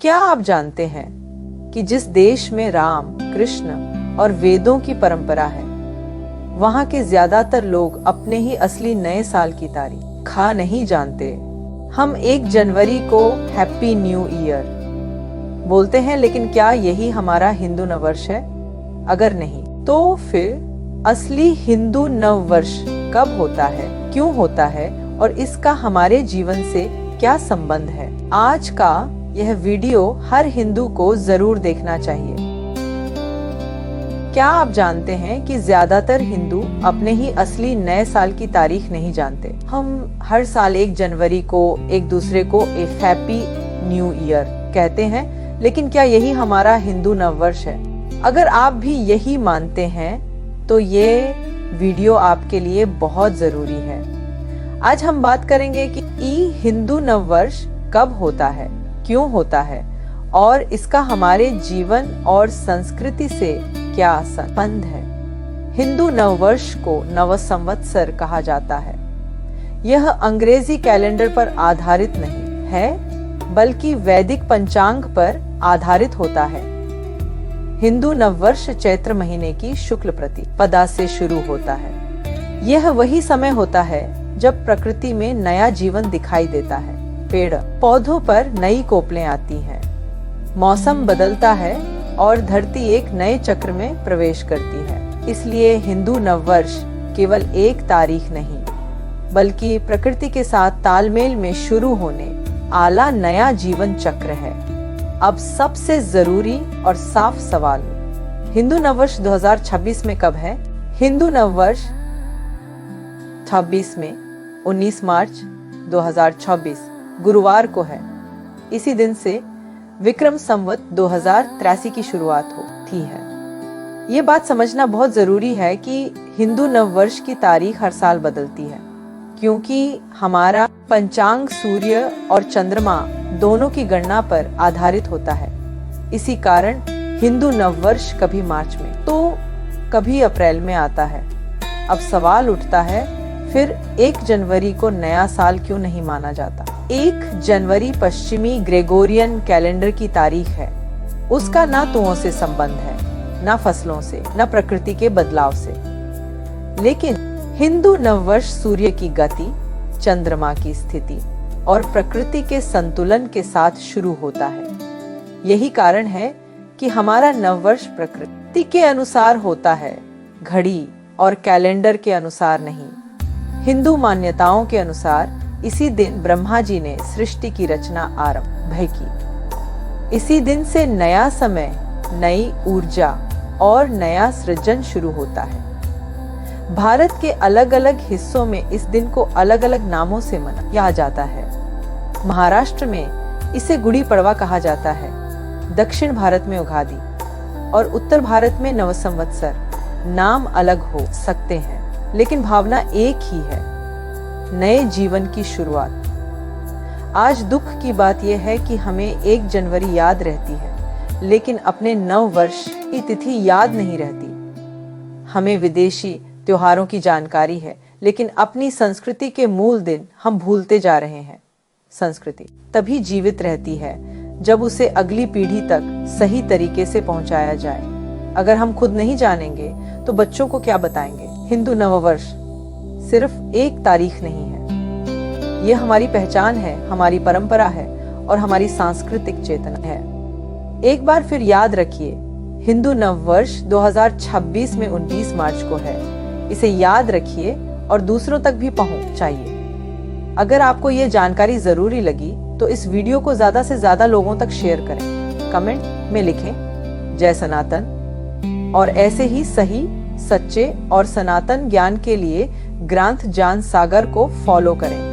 क्या आप जानते हैं कि जिस देश में राम, कृष्ण और वेदों की परंपरा है, वहाँ के ज्यादातर लोग अपने ही असली नए साल की तारीख नहीं जानते। हम 1 जनवरी को हैप्पी न्यू ईयर बोलते हैं, लेकिन क्या यही हमारा हिंदू नववर्ष है? अगर नहीं, तो फिर असली हिंदू नववर्ष कब होता है, क्यों होता है और इसका हमारे जीवन से क्या संबंध है? आज का यह वीडियो हर हिंदू को जरूर देखना चाहिए। क्या आप जानते हैं कि ज्यादातर हिंदू अपने ही असली नए साल की तारीख नहीं जानते? हम हर साल 1 जनवरी को एक दूसरे को एक हैप्पी न्यू ईयर कहते हैं, लेकिन क्या यही हमारा हिंदू नववर्ष है? अगर आप भी यही मानते हैं तो ये वीडियो आपके लिए बहुत जरूरी है। आज हम बात करेंगे कि हिंदू नववर्ष कब होता है, क्यों होता है और इसका हमारे जीवन और संस्कृति से क्या संबंध है। हिंदू नववर्ष को नव संवत्सर कहा जाता है। यह अंग्रेजी कैलेंडर पर आधारित नहीं है, बल्कि वैदिक पंचांग पर आधारित होता है। हिंदू नववर्ष चैत्र महीने की शुक्ल प्रतिपदा से शुरू होता है। यह वही समय होता है जब प्रकृति में नया जीवन दिखाई देता है। पेड़ पौधों पर नई कोपलें आती हैं, मौसम बदलता है और धरती एक नए चक्र में प्रवेश करती है। इसलिए हिंदू नववर्ष केवल एक तारीख नहीं, बल्कि प्रकृति के साथ तालमेल में शुरू होने आला नया जीवन चक्र है। अब सबसे जरूरी और साफ सवाल, हिंदू नववर्ष 2026 में कब है? हिंदू नववर्ष 26 में 19 मार्च 2026 गुरुवार को है। इसी दिन से विक्रम संवत 2083 की शुरुआत होती है। ये बात समझना बहुत जरूरी है कि हिंदू नववर्ष की तारीख हर साल बदलती है, क्योंकि हमारा पंचांग सूर्य और चंद्रमा दोनों की गणना पर आधारित होता है। इसी कारण हिंदू नववर्ष कभी मार्च में तो कभी अप्रैल में आता है। अब सवाल उठता है, फिर 1 जनवरी को नया साल क्यों नहीं माना जाता? 1 जनवरी पश्चिमी ग्रेगोरियन कैलेंडर की तारीख है। उसका ना तुओं से संबंध है, ना फसलों से, ना प्रकृति के बदलाव से। लेकिन हिंदू नववर्ष सूर्य की गति, चंद्रमा की स्थिति और प्रकृति के संतुलन के साथ शुरू होता है। यही कारण है कि हमारा नववर्ष प्रकृति के अनुसार होता है, घड़ी और कैलेंडर के अनुसार नहीं। हिंदू मान्यताओं के अनुसार इसी दिन ब्रह्मा जी ने सृष्टि की रचना आरंभ की। इसी दिन से नया समय, नई ऊर्जा और नया सृजन शुरू होता है। भारत के अलग अलग हिस्सों में इस दिन को अलग अलग नामों से मनाया जाता है। महाराष्ट्र में इसे गुड़ी पड़वा कहा जाता है, दक्षिण भारत में उगादि और उत्तर भारत में नव संवत्सर। नाम अलग हो सकते हैं, लेकिन भावना एक ही है, नए जीवन की शुरुआत। आज दुख की बात यह है कि हमें 1 जनवरी याद रहती है, लेकिन अपने नव वर्ष की तिथि याद नहीं रहती। हमें विदेशी त्योहारों की जानकारी है, लेकिन अपनी संस्कृति के मूल दिन हम भूलते जा रहे हैं। संस्कृति तभी जीवित रहती है जब उसे अगली पीढ़ी तक सही तरीके से पहुंचाया जाए। अगर हम खुद नहीं जानेंगे तो बच्चों को क्या बताएंगे? हिंदू नववर्ष सिर्फ एक तारीख नहीं है, ये हमारी पहचान है, हमारी परंपरा है और हमारी सांस्कृतिक चेतना है। एक बार फिर याद रखिए, हिंदू नववर्ष 2026 में 19 मार्च को है। इसे याद रखिए और दूसरों तक भी पहुंचाइए। अगर आपको ये जानकारी जरूरी लगी तो इस वीडियो को ज्यादा से ज्यादा लोगों तक शेयर करें। कमेंट में लिखें जय सनातन और ऐसे ही सही, सच्चे और सनातन ज्ञान के लिए ग्रंथ ज्ञान सागर को फॉलो करें।